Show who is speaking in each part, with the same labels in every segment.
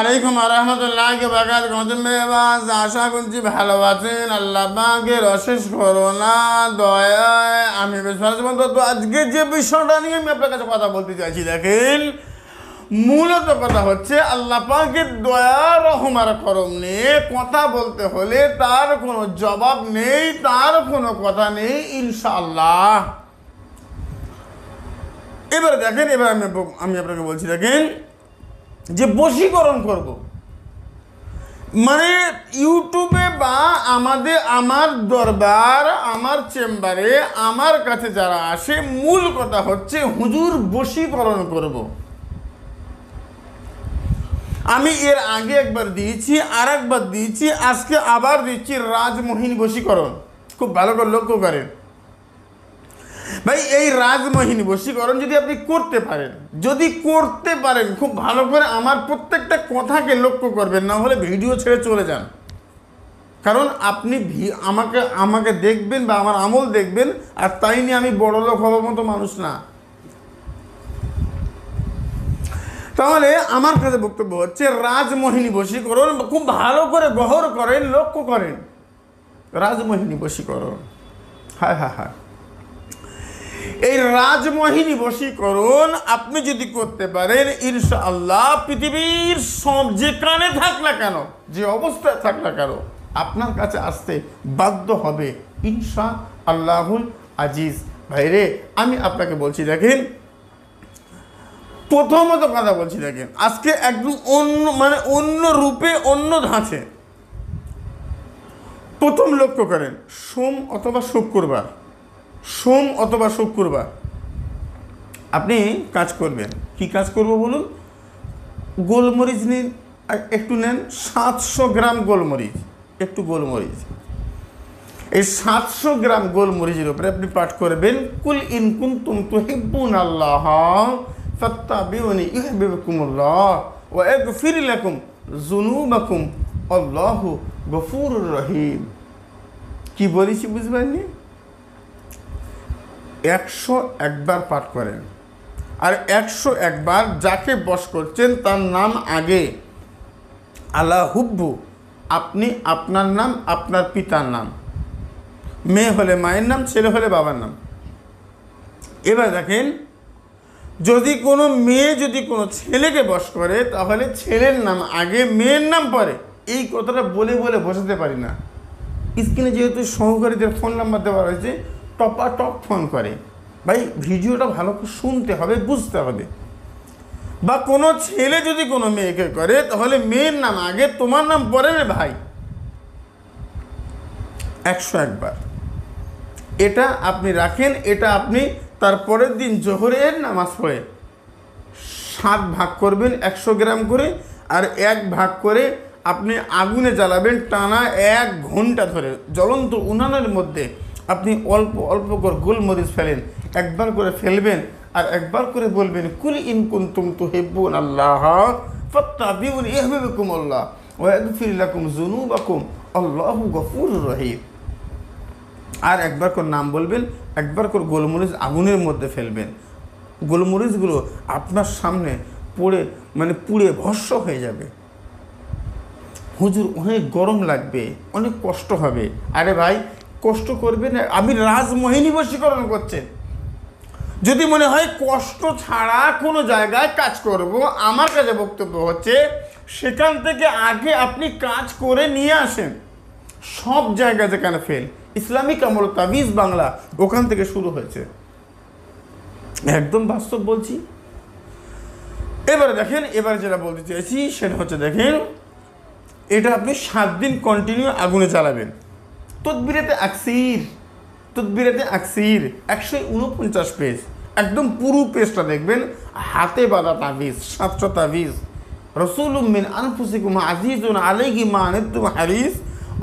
Speaker 1: আলাইকুম রহমতুল্লাহি ওয়া বারাকাতুহু। আশা করছি ভালো আছেন। আল্লাহ পাকের অশেষ করুণা দয়ায় আমি বেশ ভালো আছি। তো আজকে যে বিষয়টা নিয়ে আমি আপনার কাছে কথা বলতে চাইছি, দেখেন মূলত কথা হচ্ছে আল্লাহ পাকের দয়া রহম আর করম নিয়ে কথা বলতে হলে তার কোনো জবাব নেই, তার কোনো কথা নেই ইনশাআল্লাহ। এবার দেখেন, এবার আমি আপনাকে বলছি, দেখেন যে বশীকরণ করব, মানে ইউটিউবে বা আমার দরবার, আমার চেম্বারে, আমার কাছে যারা আসে, মূল কথা হচ্ছে হুজুর বশীকরণ করব। আমি এর আগে একবার দিয়েছি, আর একবার দিয়েছি, আজকে আবার দিচ্ছি রাজমোহিনী বশীকরণ। খুব ভালো করে লক্ষ্য করেন ভাই, এই রাজমোহিনী বশীকরণ যদি আপনি করতে পারেন, খুব ভালো করে আমার প্রত্যেকটা কথাকে লক্ষ্য করবেন, না হলে ভিডিও ছেড়ে চলে যান। কারণ আপনি আমাকে দেখবেন বা আমার আমল দেখবেন, আর তাই নিয়ে আমি বড় লোক হওয়ার মতো মানুষ না। তাহলে আমার কাছে বক্তব্য হচ্ছে রাজমোহিনী বশীকরণ। খুব ভালো করে গহর করেন, লক্ষ্য করেন, রাজমোহিনী বশীকরণ। হ্যাঁ হ্যাঁ হ্যাঁ, এই রাজমোহিনী বশীকরণ আপনি যদি করতে পারেন, ইনশাআল্লাহ পৃথিবীর সব যেখানে থাক না কেন, যে অবস্থায় থাক না কেন, আপনার কাছে আসতে বাধ্য হবে ইনশাআল্লাহুল আজিজ। ভাইরে, আমি আপনাকে বলছি, দেখেন প্রথমত কথা বলছি, দেখেন আজকে একদম অন্য রূপে, অন্য ধাঁচে। প্রথম লক্ষ্য করেন, সোম অথবা শুক্রবার আপনি কাজ করবেন। কি কাজ করব বলুন? গোলমরিচ নিন, একটু নেন 700 গ্রাম গোলমরিচ, এই 700 গ্রাম গোলমরিচের উপরে আপনি পাঠ করবেন কুল ইন কুনতুম তুহিব্বুনাল্লাহ ফাত্তাবিউনি ইউহিব্বুকুমুল্লাহ ওয়া ইয়াগফির লাকুম যুনুবাকুম আল্লাহু গফুরুর রহিম। কি বলেছি বুঝবেননি? 101 বার পাঠ করেন, আর 101 বার যাকে বশ করছেন তার নাম আগে আলা হুব্বু, আপনি আপনার নাম, আপনার পিতার নাম, মেয়ে হলে মায়ের নাম, ছেলে হলে বাবার নাম। এবার দেখেন, যদি কোনো মেয়ে যদি কোনো ছেলেকে বশ করে, তাহলে ছেলের নাম আগে, মেয়ের নাম পরে। এই কথাটা বলে বোঝাতে পারি না। স্ক্রিনে যেহেতু সহকারীদের ফোন নাম্বার দেওয়া রয়েছে, টপাটপ ফোন করে। ভাই ভিডিওটা ভালো করে শুনতে হবে, বুঝতে হবে। বা কোনো ছেলে যদি কোনো মেয়েকে করে, তাহলে মেয়ের নাম আগে, তোমার নাম পরে রে ভাই। 101 বার এটা আপনি রাখেন। এটা আপনি তারপরের দিন জোহরের নামাজ পড়ে 7 ভাগ করবেন 100 গ্রাম করে, আর 1 ভাগ করে আপনি আগুনে জ্বালাবেন টানা 1 ঘন্টা ধরে। জ্বলন্ত উনানের মধ্যে আপনি অল্প অল্প করে গোলমরিচ ফেলেন, একবার করে ফেলবেন, আর একবার করে বলবেন কুল ইন কুনতুম তুহিব্বুনাল্লাহ ফাত্তাবিউনি ইউহিব্বুকুমুল্লাহ ওয়া ইয়াগফির লাকুম যুনুবাকুম আল্লাহু গফুরুর রহিম। আর একবার করে নাম বলবেন, একবার করে গোলমরিচ আগুনের মধ্যে ফেলবেন। গোলমরিচগুলো আপনার সামনে পুড়ে ভস্ম হয়ে যাবে। হুজুর অনেক গরম লাগবে, অনেক কষ্ট হবে। আরে ভাই কষ্ট করবেন, আমি রাজমোহিনী বশীকরণ করছেন। যদি মনে হয় কষ্ট ছাড়া কোনো জায়গায় কাজ করব, আমার কাছে বক্তব্য হচ্ছে সেখান থেকে আগে আপনি কাজ করে নিয়ে আসেন। সব জায়গায় যেখানে ফেল, ইসলামিক আমল তাবিজ বাংলা, ওখান থেকে শুরু হয়েছে। একদম বাস্তব বলছি। এবারে দেখেন, এবার যেটা বলতে চাইছি সেটা হচ্ছে, দেখেন এটা আপনি 7 দিন কন্টিনিউ আগুনে চালাবেন। তদবিরাতে আকসির 149 পেজ, একদম পুরো পেজটা দেখবেন। হাতে বাঁধা তাবিজ, 7টা তাবিজ। রাসূলুম মিন আনফুসিকুম আজিজুন আলাইহি মা আনিতুম হারিস,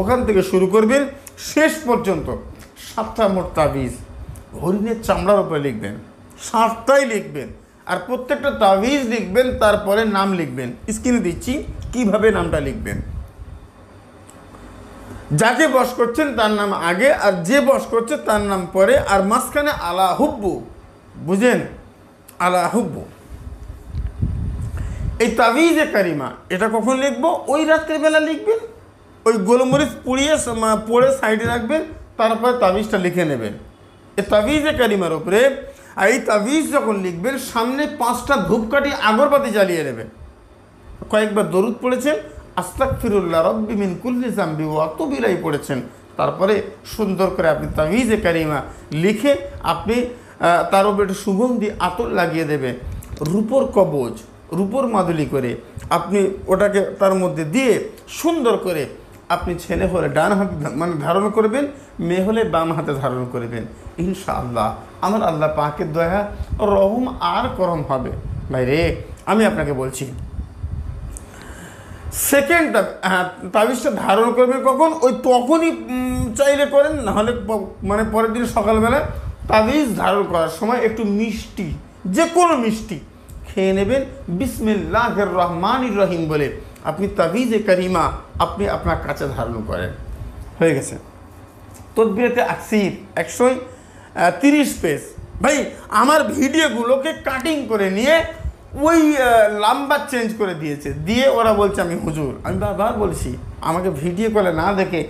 Speaker 1: ওখান থেকে শুরু করবেন শেষ পর্যন্ত 7টা মোট তাবিজ। হরিণের চামড়ার উপরে লিখবেন, 7টাই লিখবেন, আর প্রত্যেকটা তাবিজ লিখবেন, তারপরে নাম লিখবেন। স্ক্রিনে দিচ্ছি কিভাবে নামটা লিখবেন। যাকে বশ করছেন তার নাম আগে, আর যে বশ করছে তার নাম পরে, আর মাঝখানে আলা হুব্বু, বুঝেন? আলা হুব্বু। এই তাবিজে কারিমা এটা কখন লিখবো? ওই রাত্রিবেলা লিখবেন, ওই গোলমরিচ পড়ে সাইডে রাখবেন, তারপর তাবিজটা লিখে নেবেন এই তাবিজে কারিমার উপরে। আর এই তাবিজ যখন লিখবেন সামনে 5টা ধূপকাঠি আগরবাতি জ্বালিয়ে নেবেন। কয়েকবার দরুদ পড়েছেন, আস্তাগফিরুল্লাহ রব্বি মিন কুল্লি যামবি ওয়া আতুবু ইলাইহি পড়েছেন, তারপরে সুন্দর করে আপনি তাবিজে কারিমা লিখে আপনি তার উপরে একটু সুগন্ধি আতর লাগিয়ে দেবেন। রূপোর কবজ, রূপোর মাদুলি করে আপনি ওটাকে তার মধ্যে দিয়ে সুন্দর করে আপনি ছেলে হলে ডান হাতে ধারণ করবেন, মেয়ে হলে বাম হাতে ধারণ করবেন। ইনশাআল্লাহ আমার আল্লাহ পাকের দয়া রহম আর করম হবে। ভাই রে, আমি আপনাকে বলছি সেকেন্ড তাবিজটা ধারণ করবেন কখন? ওই তখনই চাইলে করেন, নাহলে পরের দিন সকালবেলা তাবিজ ধারণ করার সময় একটু মিষ্টি, যে কোনো মিষ্টি খেয়ে নেবেন, বিসমিল্লাহির রহমানির রহিম বলে আপনি তাবিজে কারিমা আপনি আপনার কাছে ধারণ করেন। হয়ে গেছে। তদবিরেতে আকসির 130 পেজ। ভাই আমার ভিডিওগুলোকে কাটিং করে নিয়ে ওই লম্বা চেঞ্জ করে দিয়েছে, দিয়ে ওরা বলছে আমি হুজুর। আমি বারবার বলছি আমাকে ভিডিও কলে না দেখে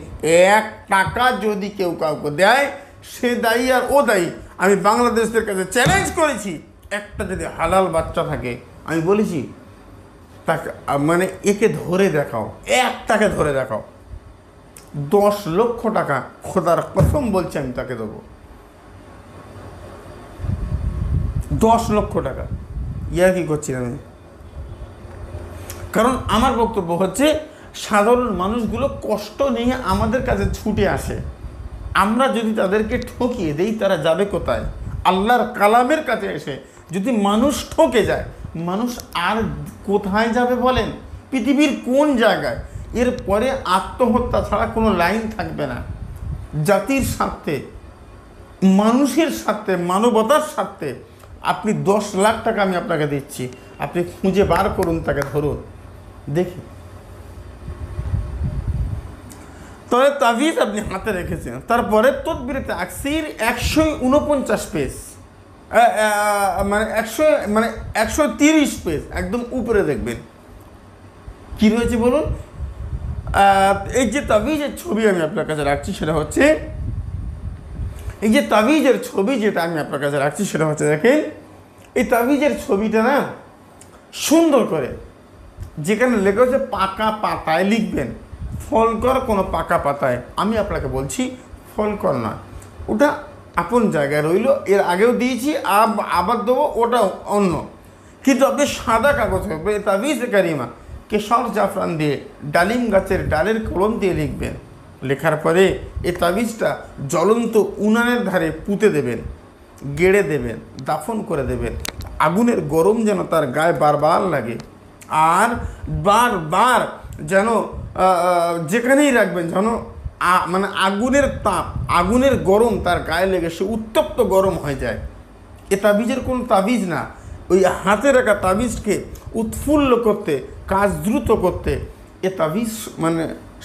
Speaker 1: 1 টাকা যদি কেউ কাউকে দেয় সে দায়ী আর ও দায়ী। আমি বাংলাদেশের কাছে চ্যালেঞ্জ করেছি, একটা যদি হালাল বাচ্চা থাকে আমি বলেছি তাকে একে ধরে দেখাও, একটাকে ধরে দেখাও, 10 লক্ষ টাকা খোদার কসম বলছি আমি তাকে দেবো। 10 লক্ষ টাকা ইয়া কি করছি আমি? কারণ আমার বক্তব্য হচ্ছে সাধারণ মানুষগুলো কষ্ট নিয়ে আমাদের কাছে ছুটে আসে, আমরা যদি তাদেরকে ঠকিয়ে দেই তারা যাবে কোথায়? আল্লাহর কালামের কাছে এসে যদি মানুষ ঠকে যায়, মানুষ আর কোথায় যাবে বলেন? পৃথিবীর কোন জায়গায়? এরপরে আত্মহত্যা ছাড়া কোনো লাইন থাকবে না। জাতির স্বার্থে, মানুষের স্বার্থে, মানবতার স্বার্থে আপনি 10 লাখ টাকা আমি আপনাকে দিচ্ছি, আপনি খুঁজে বার করুন, তাকে ধরুন, দেখি। তবে তাবিজ আপনি হাতে রেখেছেন। তারপরে তদবিরেতে আকসির 149 পেজ, 130 পেজ একদম উপরে দেখবেন কি রয়েছে বলুন। এই যে তাবিজের ছবি আমি আপনার কাছে রাখছি সেটা হচ্ছে, এই যে তাবিজের ছবি যেটা আমি আপনার কাছে রাখছি সেটা হচ্ছে, দেখেন এই তাবিজের ছবিটা না সুন্দর করে যেখানে লেখা হচ্ছে পাকা পাতায় লিখবেন, ফলকর কোনো পাকা পাতায়। আমি আপনাকে বলছি ফলকর নয়, ওটা আপন জায়গায় রইল, এর আগেও দিয়েছি আবার দেবো, ওটা অন্য। কিন্তু আপনি সাদা কাগজ হবে তাবিজ কারিমা কেশর জাফরান দিয়ে ডালিম গাছের ডালের কলম দিয়ে লিখবেন। লেখার পরে এই তাবিজটা জ্বলন্ত উনানের ধারে পুঁতে দেবেন, গেড়ে দেবেন, দাফন করে দেবেন। আগুনের গরম যেন তার গায়ে বারবার লাগে, আর বারবার যেন যেখানেই রাখবেন যেন আগুনের তাপ, আগুনের গরম তার গায়ে লেগে সে উত্তপ্ত গরম হয়ে যায়। এ তাবিজের কোনো তাবিজ না, ওই হাতে রাখা তাবিজকে উৎফুল্ল করতে, কাজ দ্রুত করতে এ তাবিজ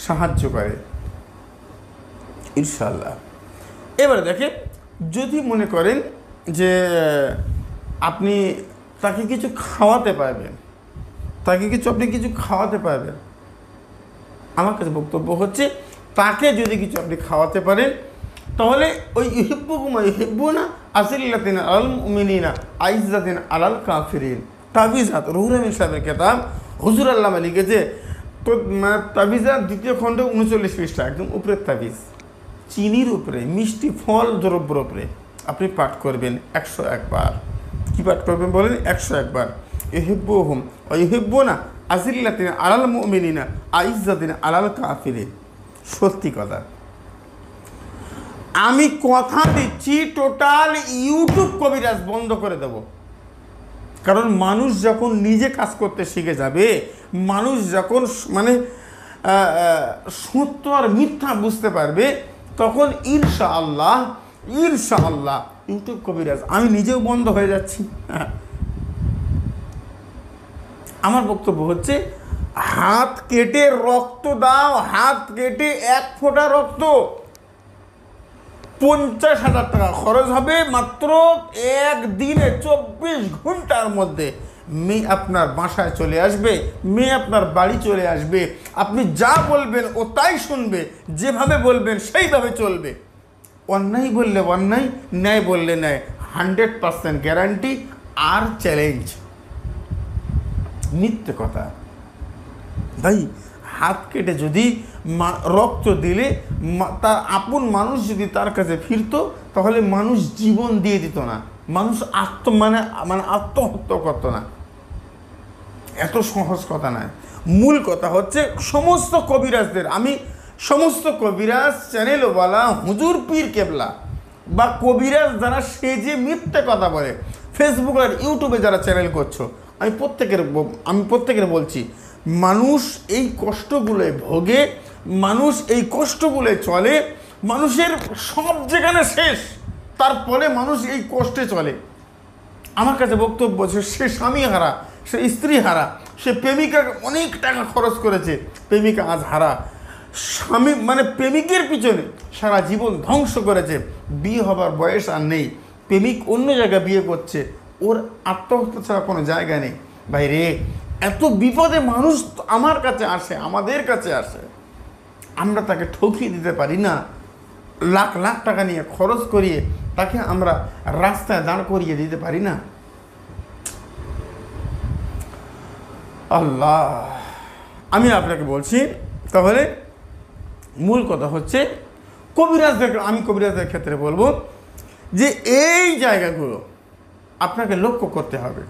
Speaker 1: সাহায্য করে ইনশাআল্লাহ। এবারে দেখেন, যদি মনে করেন যে আপনি তাকে কিছু খাওয়াতে পারবেন, আপনি কিছু খাওয়াতে পারবেন, আমার কাছে বক্তব্য হচ্ছে তাকে যদি কিছু আপনি খাওয়াতে পারেন তাহলে ওই ইউহিব্বুনা আযিল্লাতিন আলাল মুমিনিনা আইজ্জাতিন আলাল কাফিরিন তাবিজাত, রুহুল আমিন সাহেবের কিতাব, হুজুর আল্লামা লিখেছে। তো তাবিজাত 2য় খণ্ড 39 পৃষ্ঠা, একদম উপরের তাবিজ, চিনির উপরে, মিষ্টি ফল দ্রব্যের উপরে আপনি পাঠ করবেন 101 বার। কী পাঠ করবেন বলেন? 101 বার। ইউহিব্বুহুম ওয়া ইউহিব্বুনা আযিল্লাতিন আলাল মুমিনিনা আইজ্জাতিন আলাল কাফিরিন। সত্যি কথা, আমি কথা দিচ্ছি টোটাল ইউটিউব কবিরাজ বন্ধ করে দেব। কারণ মানুষ যখন নিজে কাজ করতে শিখে যাবে, মানুষ যখন সত্য আর মিথ্যা বুঝতে পারবে, তখন ইনশাআল্লাহ ইউটিউব কবিরাজ আমি নিজেও বন্ধ হয়ে যাচ্ছি। আমার বক্তব্য হচ্ছে হাত কেটে রক্ত দাও, হাত কেটে 1 ফোঁটা রক্ত 50,000 টাকা খরচ হবে, মাত্র 1 দিনে 24 ঘন্টার মধ্যে মেয়ে আপনার বাসায় চলে আসবে, মেয়ে আপনার বাড়ি চলে আসবে, আপনি যা বলবেন ও তাই শুনবে, যেভাবে বলবেন সেইভাবে চলবে। অন্যায় বললে অন্যায়, ন্যায় বললে ন্যায়, 100% গ্যারান্টি আর চ্যালেঞ্জ। মিথ্যে কথা ভাই। হাত কেটে যদি রক্ত দিলে তার আপন মানুষ যদি তার কাছে ফিরতো, তাহলে মানুষ জীবন দিয়ে দিত না, মানুষ আত্মহত্যা করতো না। এত সহজ কথা নয়। মূল কথা হচ্ছে সমস্ত কবিরাজদের, আমি সমস্ত কবিরাজ চ্যানেলওয়ালা, হুজুর পীর কেবলা বা কবিরাজ যারা সেজে মিথ্যে কথা বলে, ফেসবুক আর ইউটিউবে যারা চ্যানেল করছো, আমি প্রত্যেকের বলছি, মানুষ এই কষ্টগুলোয় ভোগে, মানুষ এই কষ্টগুলোয় চলে, মানুষের সব যেখানে শেষ, তারপরে মানুষ এই কষ্টে চলে। আমার কাছে বক্তব্য, সে স্বামী হারা, সে স্ত্রী হারা, সে প্রেমিকা অনেক টাকা খরচ করেছে, প্রেমিকা আজ হারা, স্বামী প্রেমিকের পিছনে সারা জীবন ধ্বংস করেছে, বিয়ে হবার বয়স আর নেই, প্রেমিক অন্য জায়গায় বিয়ে করছে, ওর আত্মহত্যা ছাড়া কোনো জায়গা নেই। ভাই রে, এত বিপদে মানুষ আমার কাছে আসে, আমাদের কাছে আসে, আমরা তাকে ঠকিয়ে দিতে পারি না? লাখ লাখ টাকা নিয়ে খরচ করিয়ে তাকে আমরা রাস্তায় দাঁড় করিয়ে দিতে পারি না? আল্লাহ, আমি আপনাকে বলছি, তাহলে মূল কথা হচ্ছে আমি কবিরাজদের ক্ষেত্রে বলবো যে এই জায়গাগুলো আপনাকে লক্ষ্য করতে হবে।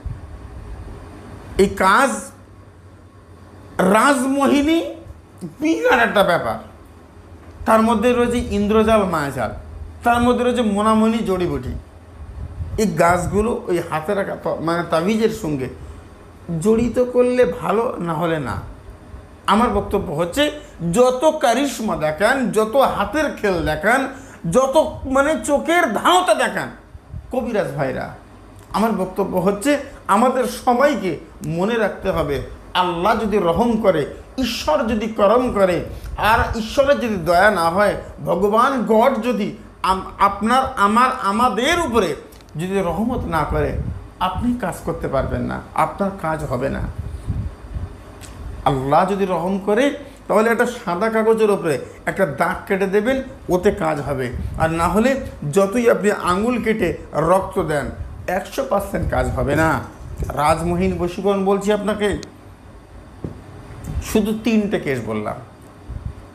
Speaker 1: এই কাজ রাজমোহিনী বিরাট একটা ব্যাপার, তার মধ্যে রয়েছে ইন্দ্রজাল, মায়াজাল, তার মধ্যে রয়েছে মোনামণি, জড়িবুটি। এই গাছগুলো ওই হাতে রাখা তাবিজের সঙ্গে জড়িত করলে ভালো, না হলে না। আমার বক্তব্য হচ্ছে যত কারিশমা দেখান, যত হাতের খেল দেখান, যত চোখের ধাওতা দেখান কবিরাজ ভাইরা, আমার বক্তব্য হচ্ছে আমাদের সবাইকে মনে রাখতে হবে, আল্লাহ যদি রহম করে, ঈশ্বর যদি করম করে, আর ঈশ্বরের যদি দয়া না হয়, ভগবান গড যদি আমাদের উপরে যদি রহমত না করে, আপনি কাজ করতে পারবেন না, আপনার কাজ হবে না। আল্লাহ যদি রহম করে, তাহলে একটা সাদা কাগজের উপরে একটা দাগ কেটে দেবেন, ওতে কাজ হবে। আর না হলে যতই আপনি আঙুল কেটে রক্ত দেন, 100% কাজ হবে না। রাজমোহিন বশীকরণ বলছি আপনাকে, শুধু 3টে কেস বললাম,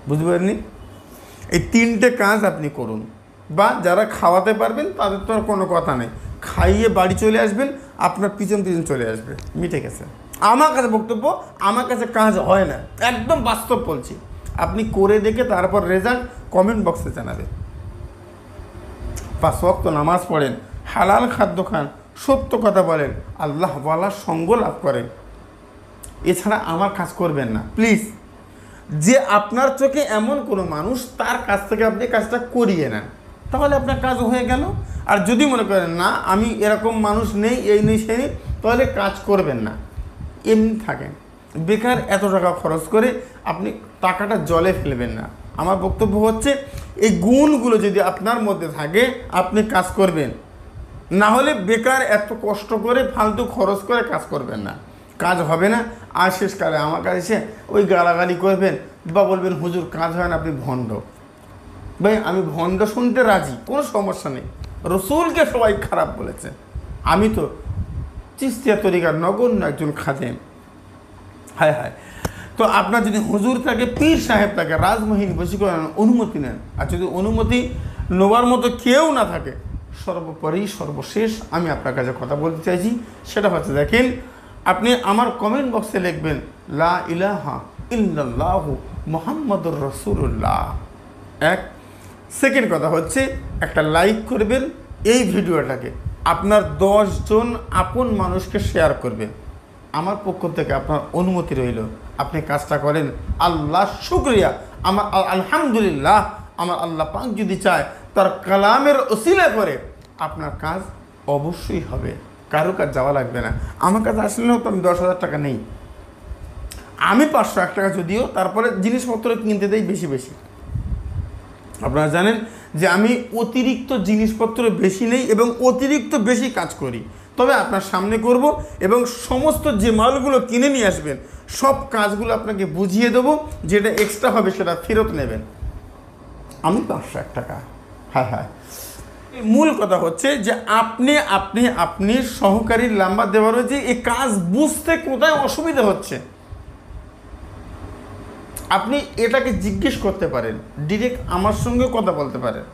Speaker 1: বুঝতে পারেননি? এই 3টে কাজ আপনি করুন, বা যারা খাওয়াতে পারবেন তাদের তো আর কোনো কথা নেই, খাইয়ে বাড়ি চলে আসবেন, আপনার পিছন চলে আসবে, মিটে গেছে। আমার কাছে বক্তব্য, আমার কাছে কাজ হয় না, একদম বাস্তব বলছি। আপনি করে দেখে তারপর রেজাল্ট কমেন্ট বক্সে জানাবেন। 5 ওয়াক্ত নামাজ পড়েন, হালাল খাদ্য খান, সত্য কথা বলেন, আল্লাহ ওয়ালার সঙ্গ লাভ করেন, এছাড়া আমার কাজ করবেন না প্লিজ। যে আপনার চোখে এমন কোনো মানুষ, তার কাছ থেকে আপনি কাজটা করিয়ে নেন, তাহলে আপনার কাজ হয়ে গেল। আর যদি মনে করেন না আমি এরকম মানুষ নেই, এই নেই সেই নেই, তাহলে কাজ করবেন না, এমনি থাকেন। বেকার এত টাকা খরচ করে আপনি টাকাটা জলে ফেলবেন না। আমার বক্তব্য হচ্ছে এই গুণগুলো যদি আপনার মধ্যে থাকে, আপনি কাজ করবেন, না হলে বেকার এত কষ্ট করে ফালতু খরচ করে কাজ করবেন না, কাজ হবে না। আর শেষকালে আমার কাছে এসে ওই গালাগালি করবেন বা বলবেন হুজুর কাজ হয় না, আপনি ভণ্ড। ভাই আমি ভণ্ড শুনতে রাজি, কোনো সমস্যা নেই, রসুলকে সবাই খারাপ বলেছে, আমি তো চিস্তিয়া তরিকার নগণ্য একজন খাদেম। হায় হায়। তো আপনার যদি হুজুর থাকে, পীর সাহেব থাকে, রাজমোহিনী বশীকরণ অনুমতি নেন। আর যদি অনুমতি নেওয়ার মতো কেউ না থাকে, সর্বোপরি সর্বশেষ আমি আপনার কাছে কথা বলতে চাইছি, সেটা হচ্ছে দেখেন, আপনি আমার কমেন্ট বক্সে লিখবেন লা ইলাহা ইল্লাল্লাহু মুহাম্মাদুর রাসূলুল্লাহ। এক সেকেন্ড কথা হচ্ছে একটা লাইক করবেন এই ভিডিওটাকে, আপনার 10 জন আপন মানুষকে শেয়ার করবেন। আমার পক্ষ থেকে আপনার অনুমতি রইল, আপনি কাজটা করেন। আল্লাহ শুকরিয়া, আমার আলহামদুলিল্লাহ, আমার আল্লাহ পাক যদি চায় তার কালামের ওসিলা করে আপনার কাজ অবশ্যই হবে, কারো কাজ যাওয়া লাগবে না। আমার কাছে আসলেও তো আমি 10,000 টাকা নেই, আমি 501 টাকা যদিও, তারপরে জিনিসপত্র কিনতে দেই বেশি বেশি। আপনারা জানেন যে আমি অতিরিক্ত জিনিসপত্র বেশি নেই এবং অতিরিক্ত বেশি কাজ করি, তবে আপনার সামনে করব এবং সমস্ত যে মালগুলো কিনে নিয়ে আসবেন সব কাজগুলো আপনাকে বুঝিয়ে দেবো, যেটা এক্সট্রা হবে সেটা ফেরত নেবেন। আমি 501 টাকা। হ্যাঁ, মূল কথা হচ্ছে যে আপনি সহকারীর নাম্বার দেওয়া রয়েছে, এই কাজ বুঝতে কোথায় অসুবিধা হচ্ছে আপনি এটাকে জিজ্ঞেস করতে পারেন, ডিরেক্ট আমার সঙ্গে কথা বলতে পারেন।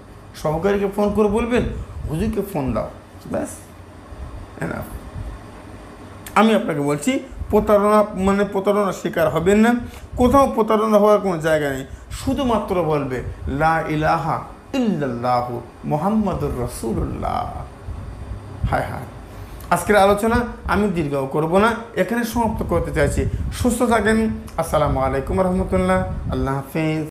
Speaker 1: সহকারীকে ফোন করে বলবেন হুজুরকে ফোন দাও, ব্যাস এনাফ। আমি আপনাকে বলছি প্রতারণার শিকার হবেন না, কোথাও প্রতারণা হওয়ার কোনো জায়গা নেই। শুধুমাত্র বলবে লা ইলাহা ইল্লাল্লাহু মুহাম্মাদুর রাসূলুল্লাহ। হায় আজকের আলোচনা আমি দীর্ঘ করব না, এখানে সমাপ্ত করতে চাইছি। সুস্থ থাকেন। আসসালামু আলাইকুম রহমতুল্লাহ। আল্লাহ হাফিজ।